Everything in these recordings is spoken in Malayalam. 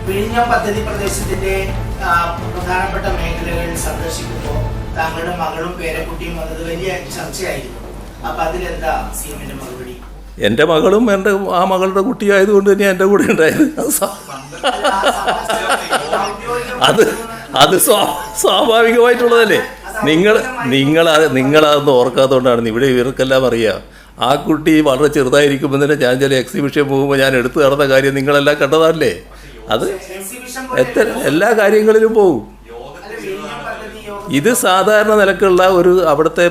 വിഴിഞ്ഞം പദ്ധതി പ്രദേശത്തിന്റെ പ്രധാനപ്പെട്ട മേഖലകൾ സന്ദർശിക്കുമ്പോൾ താങ്കളുടെ മകളും പേരക്കുട്ടിയും വന്നത് വലിയ ചർച്ചയായിരുന്നു. അപ്പൊ അതിലെന്താ സിഎമ്മിന്റെ മറുപടി? എൻ്റെ മകളും ആ മകളുടെ കുട്ടിയായതുകൊണ്ട് തന്നെ എൻ്റെ കൂടെ ഉണ്ടായത്. അത് സ്വാഭാവികമായിട്ടുള്ളതല്ലേ. നിങ്ങളതൊന്നും ഓർക്കാത്തതുകൊണ്ടാണ്. ഇവിടെ ഇവർക്കെല്ലാം അറിയാം. ആ കുട്ടി വളരെ ചെറുതായിരിക്കുമ്പോൾ തന്നെ ഞാൻ ചില എക്സിബിഷൻ പോകുമ്പോൾ ഞാൻ എടുത്തു നടന്ന കാര്യം നിങ്ങളെല്ലാം കണ്ടതല്ലേ. അത് എല്ലാ കാര്യങ്ങളിലും പോകും. ഇത് സാധാരണ നിലക്കുള്ള ഒരു അവിടുത്തെ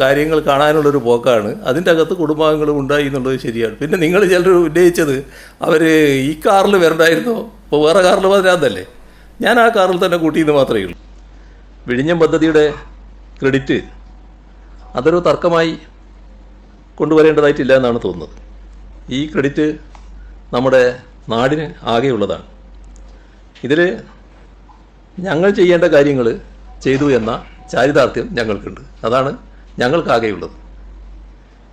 കാര്യങ്ങൾ കാണാനുള്ളൊരു പോക്കാണ്. അതിൻ്റെ അകത്ത് കുടുംബാംഗങ്ങളും ഉണ്ടായി എന്നുള്ളത് ശരിയാണ്. പിന്നെ നിങ്ങൾ ചിലർ ഉന്നയിച്ചത് അവർ ഈ കാറിൽ വരണ്ടായിരുന്നോ, ഇപ്പോൾ വേറെ കാറിൽ വരാതല്ലേ. ഞാൻ ആ കാറിൽ തന്നെ കൂട്ടിയെന്ന് മാത്രമേ ഉള്ളൂ. വിഴിഞ്ഞം പദ്ധതിയുടെ ക്രെഡിറ്റ് അതൊരു തർക്കമായി കൊണ്ടുവരേണ്ടതായിട്ടില്ല എന്നാണ് തോന്നുന്നത്. ഈ ക്രെഡിറ്റ് നമ്മുടെ നാടിന് ആകെയുള്ളതാണ്. ഇതിൽ ഞങ്ങൾ ചെയ്യേണ്ട കാര്യങ്ങൾ ചെയ്തു എന്ന ചാരിതാർത്ഥ്യം ഞങ്ങൾക്കുണ്ട്. അതാണ് ഞങ്ങൾക്കാകെയുള്ളത്.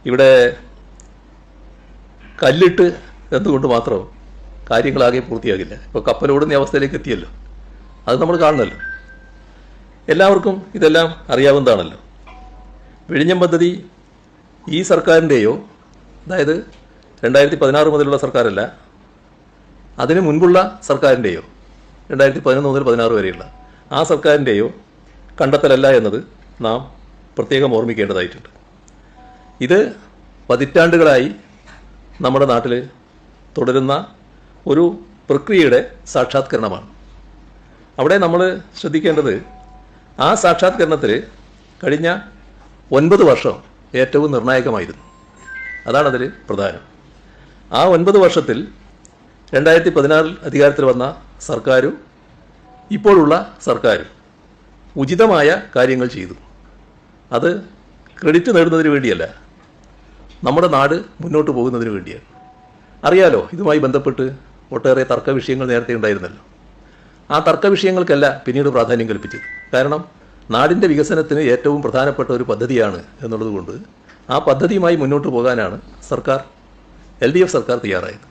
ഇവിടെ കല്ലിട്ട് എന്തുകൊണ്ട് മാത്രം കാര്യങ്ങളാകെ പൂർത്തിയാകില്ല. ഇപ്പോൾ കപ്പലോടുന്ന അവസ്ഥയിലേക്ക് എത്തിയല്ലോ. അത് നമ്മൾ കാണണമല്ലോ. എല്ലാവർക്കും ഇതെല്ലാം അറിയാവുന്നതാണല്ലോ. വിഴിഞ്ഞം പദ്ധതി ഈ സർക്കാരിൻ്റെയോ, അതായത് 2016 മുതലുള്ള സർക്കാരല്ല, അതിന് മുൻപുള്ള സർക്കാരിൻ്റെയോ 2011 മുതൽ 16 വരെയുള്ള ആ സർക്കാരിൻ്റെയോ കണ്ടെത്തലല്ല എന്നത് നാം പ്രത്യേകം ഓർമ്മിക്കേണ്ടതായിട്ടുണ്ട്. ഇത് പതിറ്റാണ്ടുകളായി നമ്മുടെ നാട്ടിൽ തുടരുന്ന ഒരു പ്രക്രിയയുടെ സാക്ഷാത്കരണമാണ്. അവിടെ നമ്മൾ ശ്രദ്ധിക്കേണ്ടത് ആ സാക്ഷാത്കരണത്തിൽ കഴിഞ്ഞ 9 വർഷം ഏറ്റവും നിർണായകമായിരുന്നു. അതാണതിൽ പ്രധാനം. ആ 9 വർഷത്തിൽ 2016 അധികാരത്തിൽ വന്ന സർക്കാരും ഇപ്പോഴുള്ള സർക്കാരും ഉചിതമായ കാര്യങ്ങൾ ചെയ്തു. അത് ക്രെഡിറ്റ് നേടുന്നതിന് വേണ്ടിയല്ല, നമ്മുടെ നാട് മുന്നോട്ട് പോകുന്നതിന് വേണ്ടിയാണ്. അറിയാലോ, ഇതുമായി ബന്ധപ്പെട്ട് ഒട്ടേറെ തർക്ക വിഷയങ്ങൾ നേരത്തെ ഉണ്ടായിരുന്നല്ലോ. ആ തർക്ക വിഷയങ്ങൾക്കല്ല പിന്നീട് പ്രാധാന്യം കൽപ്പിച്ചത്. കാരണം നാടിൻ്റെ വികസനത്തിന് ഏറ്റവും പ്രധാനപ്പെട്ട ഒരു പദ്ധതിയാണ് എന്നുള്ളതുകൊണ്ട് ആ പദ്ധതിയുമായി മുന്നോട്ട് പോകാനാണ് LDF സർക്കാർ തയ്യാറായത്.